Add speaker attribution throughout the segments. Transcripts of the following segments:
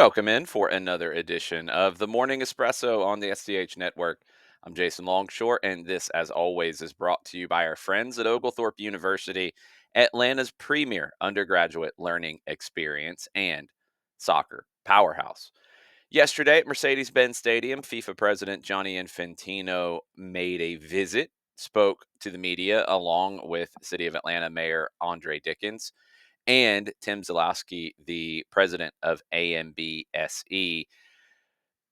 Speaker 1: Welcome in for another edition of the Morning Espresso on the SDH Network. I'm Jason Longshore, and this, as always, is brought to you by our friends at Oglethorpe University, Atlanta's premier undergraduate learning experience and soccer powerhouse. Yesterday at Mercedes-Benz Stadium, FIFA President Gianni Infantino made a visit, spoke to the media along with City of Atlanta Mayor Andre Dickens and Tim Zalowski, the president of AMBSE,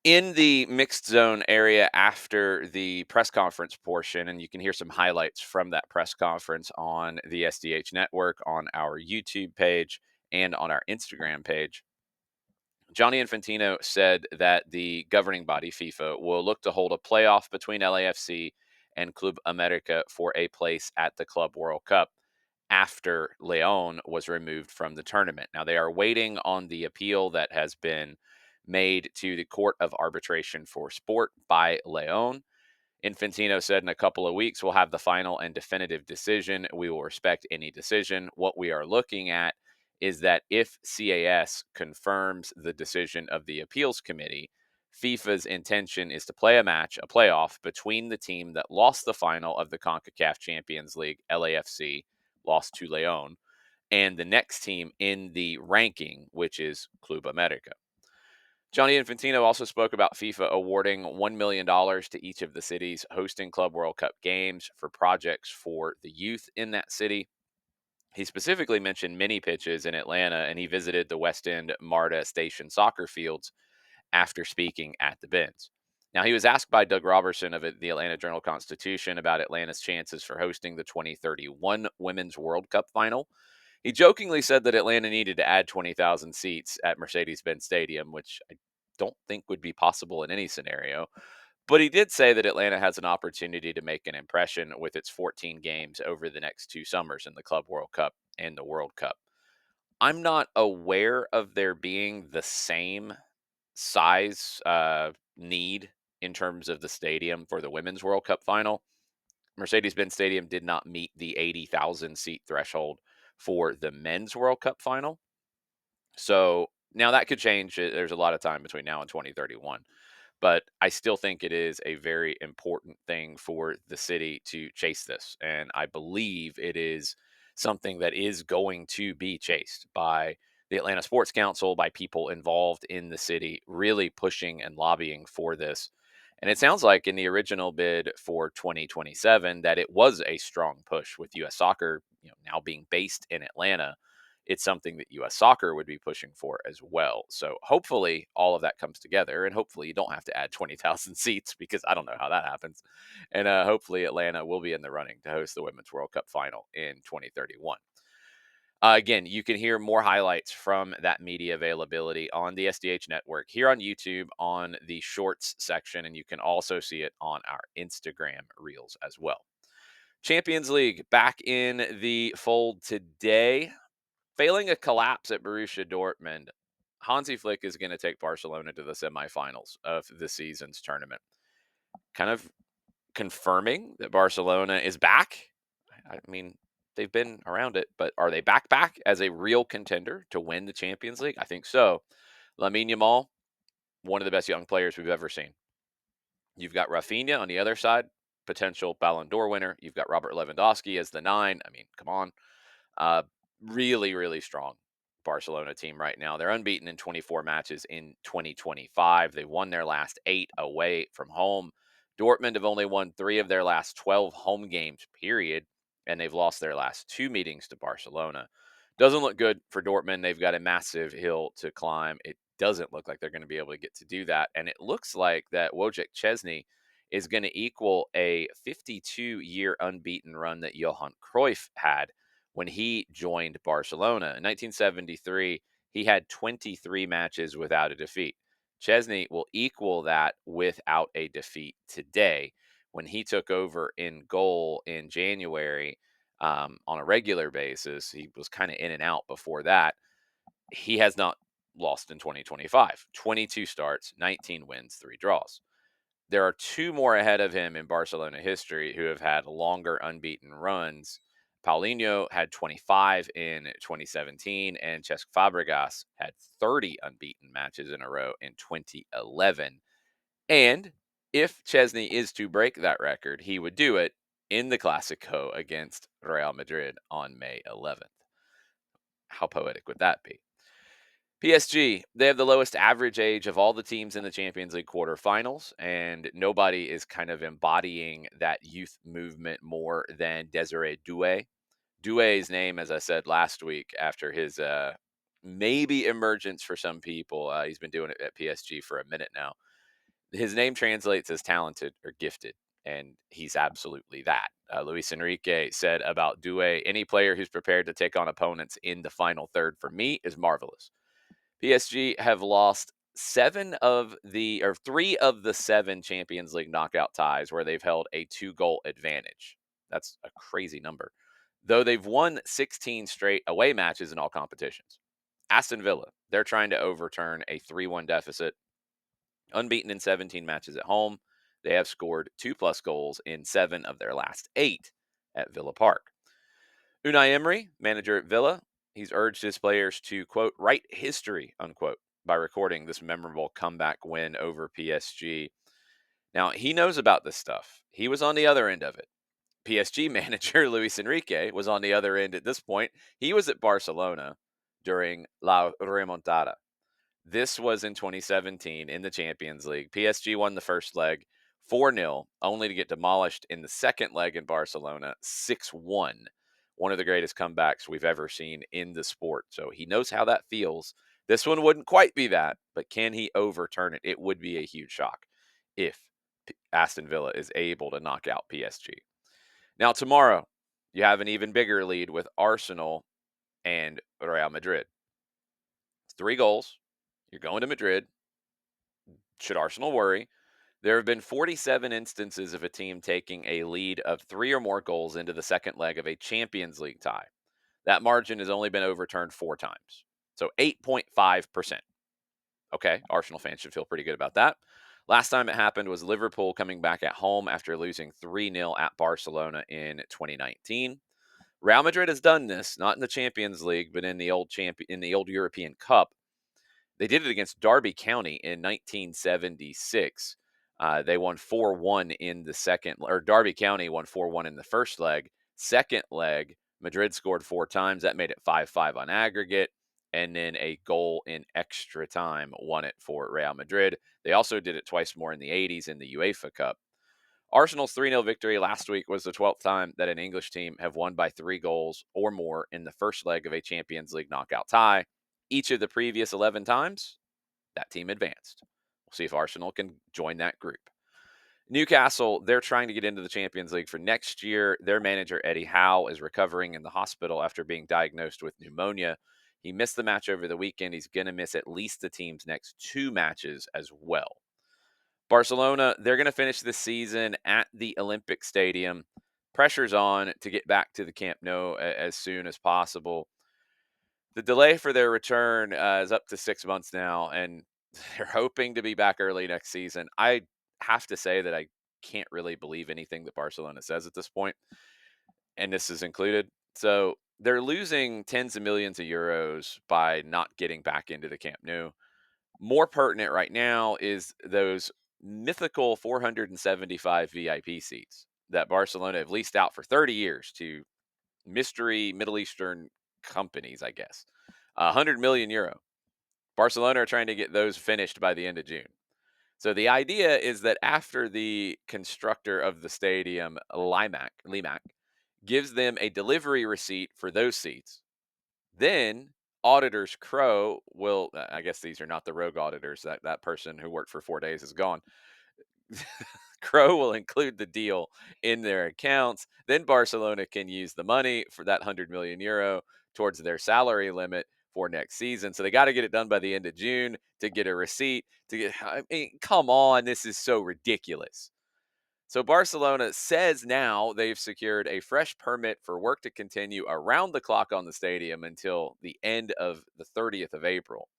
Speaker 1: in the mixed zone area after the press conference portion. And you can hear some highlights from that press conference on the SDH Network, on our YouTube page, and on our Instagram page. Johnny Infantino said that the governing body, FIFA, will look to hold a playoff between LAFC and Club America for a place at the Club World Cup after Leon was removed from the tournament. Now, they are waiting on the appeal that has been made to the Court of Arbitration for Sport by Leon. Infantino said in a couple of weeks, we'll have the final and definitive decision. We will respect any decision. What we are looking at is that if CAS confirms the decision of the appeals committee, FIFA's intention is to play a match, a playoff between the team that lost the final of the CONCACAF Champions League, LAFC, lost to Leon, and the next team in the ranking, which is Club America. Johnny Infantino also spoke about FIFA awarding $1 million to each of the cities hosting Club World Cup games for projects for the youth in that city. He specifically mentioned mini pitches in Atlanta, and he visited the West End MARTA Station soccer fields after speaking at the Benz. Now, he was asked by Doug Robertson of the Atlanta Journal-Constitution about Atlanta's chances for hosting the 2031 Women's World Cup final. He jokingly said that Atlanta needed to add 20,000 seats at Mercedes-Benz Stadium, which I don't think would be possible in any scenario. But he did say that Atlanta has an opportunity to make an impression with its 14 games over the next 2 summers in the Club World Cup and the World Cup. I'm not aware of there being the same size need in terms of the stadium for the Women's World Cup final. Mercedes-Benz Stadium did not meet the 80,000 seat threshold for the Men's World Cup final. So now that could change. There's a lot of time between now and 2031. But I still think it is a very important thing for the city to chase this. And I believe it is something that is going to be chased by the Atlanta Sports Council, by people involved in the city, really pushing and lobbying for this. And it sounds like in the original bid for 2027 that it was a strong push with US Soccer, now being based in Atlanta. It's something that US Soccer would be pushing for as well. So hopefully all of that comes together, and hopefully you don't have to add 20,000 seats, because I don't know how that happens. And hopefully Atlanta will be in the running to host the Women's World Cup final in 2031. Again, you can hear more highlights from that media availability on the SDH Network here on YouTube on the Shorts section, and you can also see it on our Instagram Reels as well. Champions League back in the fold today. Failing a collapse at Borussia Dortmund, Hansi Flick is going to take Barcelona to the semifinals of the season's tournament. Kind of confirming that Barcelona is back. I mean, they've been around it, but are they back as a real contender to win the Champions League? I think so. Lamine Yamal, one of the best young players we've ever seen. You've got Rafinha on the other side, potential Ballon d'Or winner. You've got Robert Lewandowski as the 9. I mean, come on. Uh, really, really strong Barcelona team right now. They're unbeaten in 24 matches in 2025. They won their last 8 away from home. Dortmund have only won 3 of their last 12 home games, period, and they've lost their last 2 meetings to Barcelona. Doesn't look good for Dortmund. They've got a massive hill to climb. It doesn't look like they're going to be able to get to do that. And it looks like that Wojciech Szczesny is going to equal a 52-year unbeaten run that Johan Cruyff had when he joined Barcelona. In 1973, he had 23 matches without a defeat. Chesney will equal that without a defeat today. When he took over in goal in January on a regular basis, he was kind of in and out before that. He has not lost in 2025. 22 starts, 19 wins, 3 draws. There are 2 more ahead of him in Barcelona history who have had longer unbeaten runs. Paulinho had 25 in 2017, and Cesc Fabregas had 30 unbeaten matches in a row in 2011. And if Chesney is to break that record, he would do it in the Clasico against Real Madrid on May 11th. How poetic would that be? PSG, they have the lowest average age of all the teams in the Champions League quarterfinals, and nobody is kind of embodying that youth movement more than Desiree Doué. Doué's name, as I said last week, after his maybe emergence for some people, he's been doing it at PSG for a minute now. His name translates as talented or gifted, and he's absolutely that. Luis Enrique said about Doué, any player who's prepared to take on opponents in the final third for me is marvelous. PSG have lost three of the seven Champions League knockout ties where they've held a 2-goal advantage. That's a crazy number. Though they've won 16 straight away matches in all competitions. Aston Villa, they're trying to overturn a 3-1 deficit, unbeaten in 17 matches at home. They have scored 2+ goals in 7 of their last 8 at Villa Park. Unai Emery, manager at Villa, he's urged his players to, quote, write history, unquote, by recording this memorable comeback win over PSG. Now, he knows about this stuff. He was on the other end of it. PSG manager Luis Enrique was on the other end at this point. He was at Barcelona during La Remontada. This was in 2017 in the Champions League. PSG won the first leg 4-0, only to get demolished in the second leg in Barcelona 6-1. One of the greatest comebacks we've ever seen in the sport. So he knows how that feels. This one wouldn't quite be that, but can he overturn it? It would be a huge shock if Aston Villa is able to knock out PSG. Now, tomorrow, you have an even bigger lead with Arsenal and Real Madrid. 3 goals. You're going to Madrid. Should Arsenal worry? There have been 47 instances of a team taking a lead of 3 or more goals into the second leg of a Champions League tie. That margin has only been overturned 4 times. So 8.5%. Okay, Arsenal fans should feel pretty good about that. Last time it happened was Liverpool coming back at home after losing 3-0 at Barcelona in 2019. Real Madrid has done this, not in the Champions League, but in the old European Cup. They did it against Derby County in 1976. They won 4-1 in the second, or Derby County won 4-1 in the first leg. Second leg, Madrid scored 4 times. That made it 5-5 on aggregate. And then a goal in extra time won it for Real Madrid. They also did it twice more in the 80s in the UEFA Cup. Arsenal's 3-0 victory last week was the 12th time that an English team have won by 3 goals or more in the first leg of a Champions League knockout tie. Each of the previous 11 times, that team advanced. We'll see if Arsenal can join that group. Newcastle, they're trying to get into the Champions League for next year. Their manager, Eddie Howe, is recovering in the hospital after being diagnosed with pneumonia. He missed the match over the weekend. He's going to miss at least the team's next 2 matches as well. Barcelona, they're going to finish the season at the Olympic Stadium. Pressure's on to get back to the Camp Nou as soon as possible. The delay for their return is up to 6 months now, and they're hoping to be back early next season. I have to say that I can't really believe anything that Barcelona says at this point, and this is included. So they're losing tens of millions of euros by not getting back into the Camp Nou. More pertinent right now is those mythical 475 VIP seats that Barcelona have leased out for 30 years to mystery Middle Eastern companies, I guess. 100 million euro. Barcelona are trying to get those finished by the end of June. So the idea is that after the constructor of the stadium, Limac, gives them a delivery receipt for those seats, then auditors Crow will, I guess these are not the rogue auditors, that person who worked for 4 days is gone. Crow will include the deal in their accounts. Then Barcelona can use the money for that 100 million euro towards their salary limit for next season. So they got to get it done by the end of June to get a receipt. I mean, come on, this is so ridiculous. So Barcelona says now they've secured a fresh permit for work to continue around the clock on the stadium until the end of the 30th of April.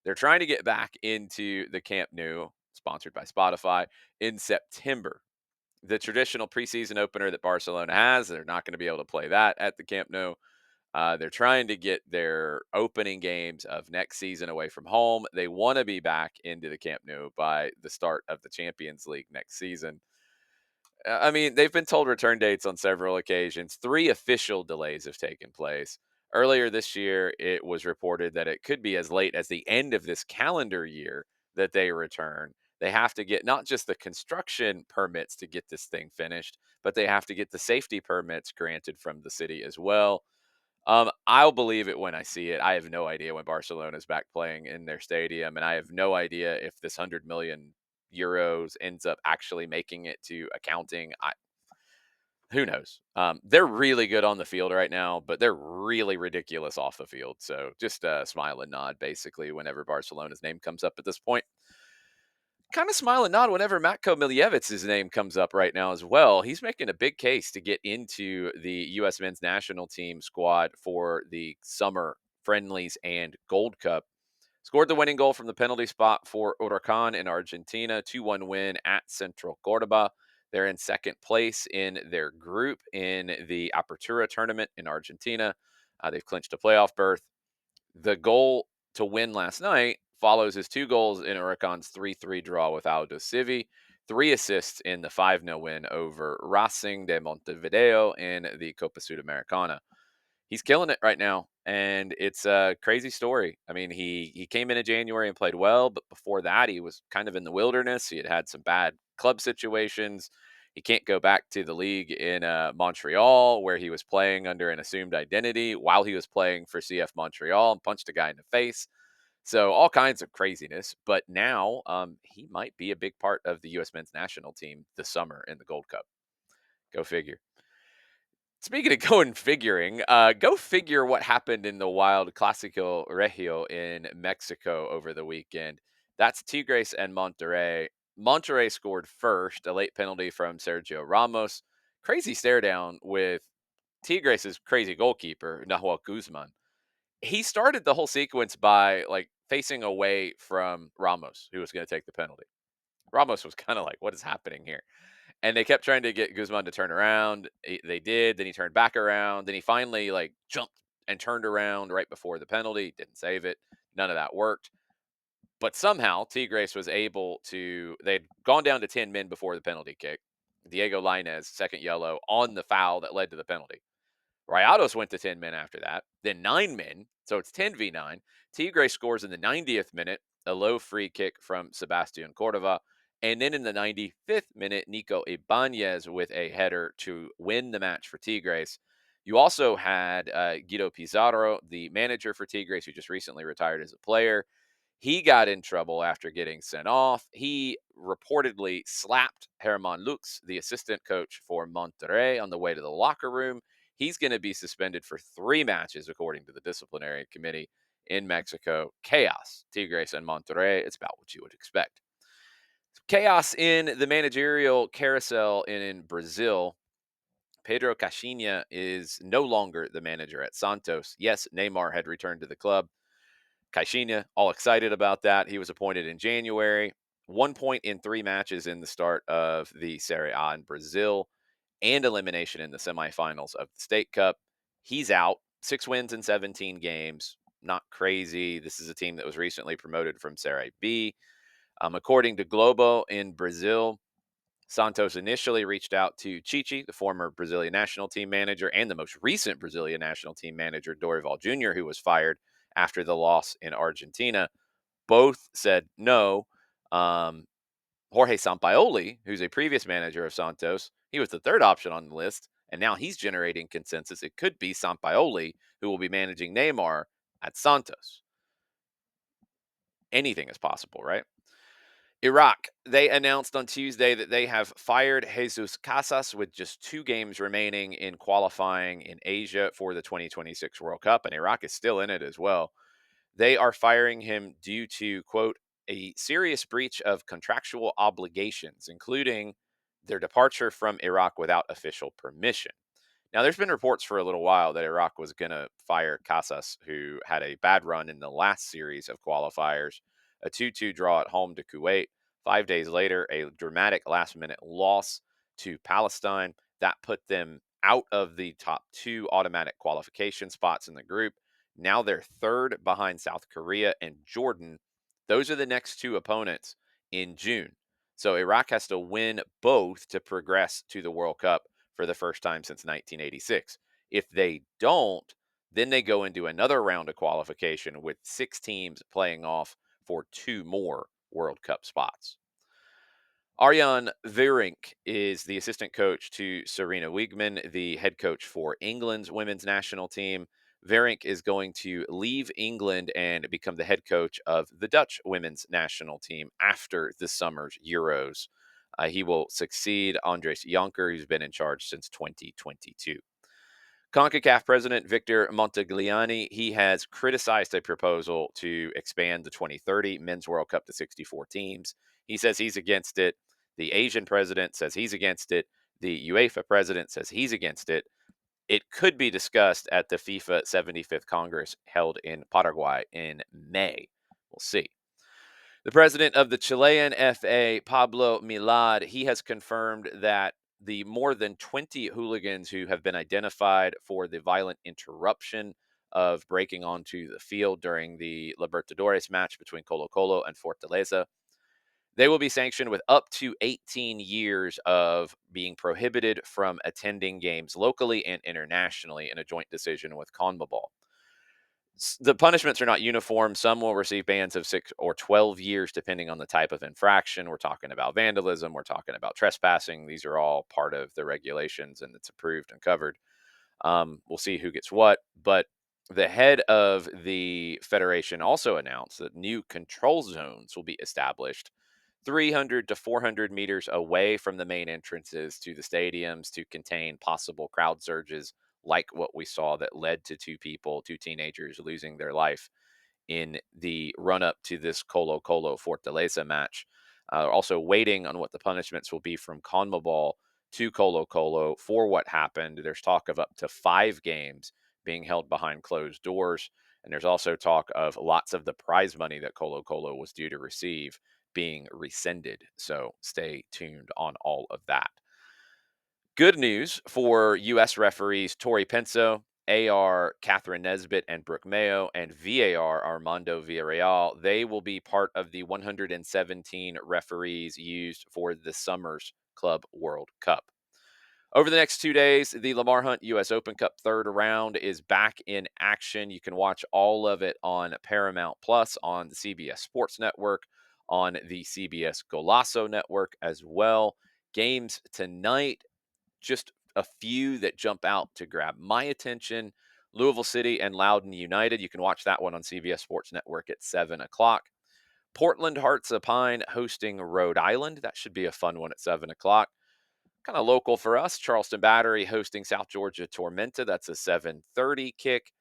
Speaker 1: They're trying to get back into the Camp Nou, sponsored by Spotify, in September. the traditional preseason opener that Barcelona has. They're not going to be able to play that at the Camp Nou. They're trying to get their opening games of next season away from home. They want to be back into the Camp Nou by the start of the Champions League next season. I mean, they've been told return dates on several occasions. Three official delays have taken place. Earlier this year, it was reported that it could be as late as the end of this calendar year that they return. They have to get not just the construction permits to get this thing finished, but they have to get the safety permits granted from the city as well. I'll believe it when I see it. I have no idea when Barcelona's back playing in their stadium, and I have no idea if this 100 million euros ends up actually making it to accounting. Who knows? They're really good on the field right now, but they're really ridiculous off the field. So just smile and nod basically whenever Barcelona's name comes up at this point. Kind of smile and nod whenever Matko Miljevich's name comes up right now as well. He's making a big case to get into the U.S. men's national team squad for the summer friendlies and Gold Cup. Scored the winning goal from the penalty spot for Huracan in Argentina, 2-1 win at Central Cordoba. They're in second place in their group in the Apertura tournament in Argentina. They've clinched a playoff berth. The goal to win last night follows his two goals in Huracan's 3-3 draw with Aldo Civi, three assists in the 5-0 win over Racing de Montevideo in the Copa Sudamericana. He's killing it right now, and it's a crazy story. I mean, he came in January and played well, but before that, he was kind of in the wilderness. He had had some bad club situations. He can't go back to the league in Montreal, where he was playing under an assumed identity while he was playing for CF Montreal and punched a guy in the face. So all kinds of craziness. But now he might be a big part of the U.S. men's national team this summer in the Gold Cup. Go figure. Speaking of going figuring, go figure what happened in the wild Clásico Regio in Mexico over the weekend. That's Tigres and Monterrey. Monterrey scored first, a late penalty from Sergio Ramos. Crazy stare down with Tigres' crazy goalkeeper, Nahuel Guzman. He started the whole sequence by like facing away from Ramos, who was going to take the penalty. Ramos was kind of like, what is happening here? And they kept trying to get Guzman to turn around. They did. Then he turned back around. Then he finally like jumped and turned around right before the penalty. Didn't save it. None of that worked. But somehow Tigres was able to. They'd gone down to 10 men before the penalty kick. Diego Lainez, second yellow on the foul that led to the penalty. Rayados went to 10 men after that, then 9 men. So it's 10v9. Tigre scores in the 90th minute, a low free kick from Sebastian Cordova. And then in the 95th minute, Nico Ibanez with a header to win the match for Tigres. You also had Guido Pizarro, the manager for Tigres, who just recently retired as a player. He got in trouble after getting sent off. He reportedly slapped Herman Lux, the assistant coach for Monterrey, on the way to the locker room. He's going to be suspended for 3 matches, according to the disciplinary committee in Mexico. Chaos. Tigres and Monterrey. It's about what you would expect. Chaos in the managerial carousel in Brazil. Pedro Caixinha is no longer the manager at Santos. Yes, Neymar had returned to the club. Caixinha, all excited about that. He was appointed in January. 1 point in 3 matches in the start of the Serie A in Brazil and elimination in the semifinals of the State Cup. He's out. 6 wins in 17 games. Not crazy. This is a team that was recently promoted from Serie B. According to Globo in Brazil, Santos initially reached out to Chichi, the former Brazilian national team manager, and the most recent Brazilian national team manager, Dorival Jr., who was fired after the loss in Argentina. Both said no. Um, Jorge Sampaoli, who's a previous manager of Santos, he was the third option on the list, and now he's generating consensus. It could be Sampaoli who will be managing Neymar at Santos. Anything is possible, right? Iraq, they announced on Tuesday that they have fired Jesus Casas with just 2 games remaining in qualifying in Asia for the 2026 World Cup, and Iraq is still in it as well. They are firing him due to, quote, a serious breach of contractual obligations, including their departure from Iraq without official permission. Now, there's been reports for a little while that Iraq was going to fire Casas, who had a bad run in the last series of qualifiers, a 2-2 draw at home to Kuwait. 5 days later, a dramatic last minute loss to Palestine. That put them out of the top two automatic qualification spots in the group. Now they're third behind South Korea and Jordan. Those are the next two opponents in June. So Iraq has to win both to progress to the World Cup for the first time since 1986. If they don't, then they go into another round of qualification with 6 teams playing off for 2 more World Cup spots. Arjan Verink is the assistant coach to Serena Wiegman, the head coach for England's women's national team. Verink is going to leave England and become the head coach of the Dutch women's national team after this summer's Euros. He will succeed Andres Jonker, who's been in charge since 2022. CONCACAF President Victor Montagliani, he has criticized a proposal to expand the 2030 Men's World Cup to 64 teams. He says he's against it. The Asian president says he's against it. The UEFA president says he's against it. It could be discussed at the FIFA 75th Congress held in Paraguay in May. We'll see. The president of the Chilean FA, Pablo Milad, he has confirmed that the more than 20 hooligans who have been identified for the violent interruption of breaking onto the field during the Libertadores match between Colo Colo and Fortaleza, they will be sanctioned with up to 18 years of being prohibited from attending games locally and internationally in a joint decision with CONMEBOL. The punishments are not uniform. Some will receive bans of 6 or 12 years, depending on the type of infraction. We're talking about vandalism. We're talking about trespassing. These are all part of the regulations, and it's approved and covered. We'll see who gets what. But the head of the federation also announced that new control zones will be established 300 to 400 meters away from the main entrances to the stadiums to contain possible crowd surges like what we saw that led to two teenagers losing their life in the run up to this Colo Colo Fortaleza match. Also waiting on what the punishments will be from CONMEBOL to Colo Colo for what happened. There's talk of up to 5 games being held behind closed doors. And there's also talk of lots of the prize money that Colo Colo was due to receive being rescinded. So stay tuned on all of that. Good news for U.S. referees Tori Penso, AR Catherine Nesbitt and Brooke Mayo, and VAR Armando Villarreal. They will be part of the 117 referees used for this summer's Club World Cup. Over the next 2 days, the Lamar Hunt U.S. Open Cup third round is back in action. You can watch all of it on Paramount Plus, on the CBS Sports Network, on the CBS Golazo Network as well. Games tonight, just a few that jump out to grab my attention. Louisville City and Loudoun United. You can watch that one on CBS Sports Network at 7 o'clock. Portland Hearts of Pine hosting Rhode Island. That should be a fun one at 7 o'clock. Kind of local for us. Charleston Battery hosting South Georgia Tormenta. That's a 7:30 kick.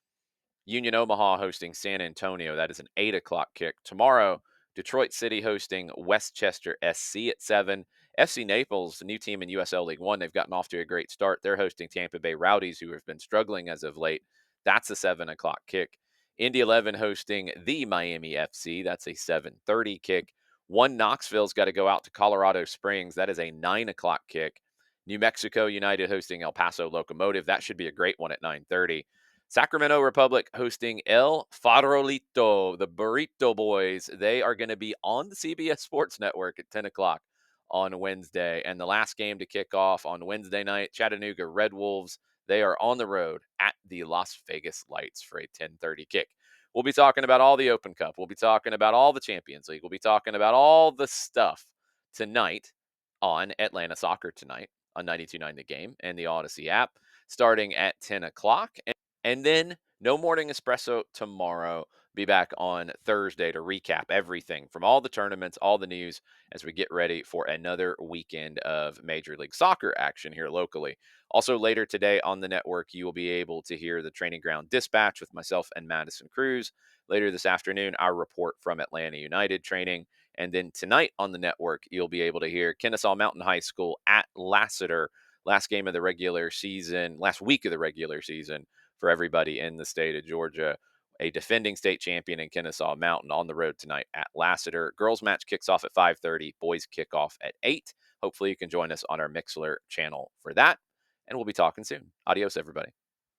Speaker 1: Union Omaha hosting San Antonio. That is an 8 o'clock kick. Tomorrow, Detroit City hosting Westchester SC at 7. FC Naples, the new team in USL League One, they've gotten off to a great start. They're hosting Tampa Bay Rowdies, who have been struggling as of late. That's a 7 o'clock kick. Indy 11 hosting the Miami FC. That's a 7:30 kick. One Knoxville's got to go out to Colorado Springs. That is a 9 o'clock kick. New Mexico United hosting El Paso Locomotive. That should be a great one at 9:30. Sacramento Republic hosting El Farolito, the Burrito Boys. They are going to be on the CBS Sports Network at 10 o'clock on Wednesday. And the last game to kick off on Wednesday night, Chattanooga Red Wolves. They are on the road at the Las Vegas Lights for a 10:30 kick. We'll be talking about all the Open Cup. We'll be talking about all the Champions League. We'll be talking about all the stuff tonight on Atlanta Soccer Tonight on 92.9 The Game and the Odyssey app starting at 10 o'clock. And then no morning espresso tomorrow. Be back on Thursday to recap everything from all the tournaments, all the news as we get ready for another weekend of Major League Soccer action here locally. Also, later today on the network, you will be able to hear the Training Ground Dispatch with myself and Madison Cruz. Later this afternoon, our report from Atlanta United training. And then tonight on the network, you'll be able to hear Kennesaw Mountain High School at Lassiter. Last game of the regular season, last week of the regular season for everybody in the state of Georgia. A defending state champion in Kennesaw Mountain on the road tonight at Lassiter. Girls match kicks off at 5:30. Boys kick off at 8. hopefully you can join us on our Mixler channel for that. And we'll be talking soon. Adios, everybody.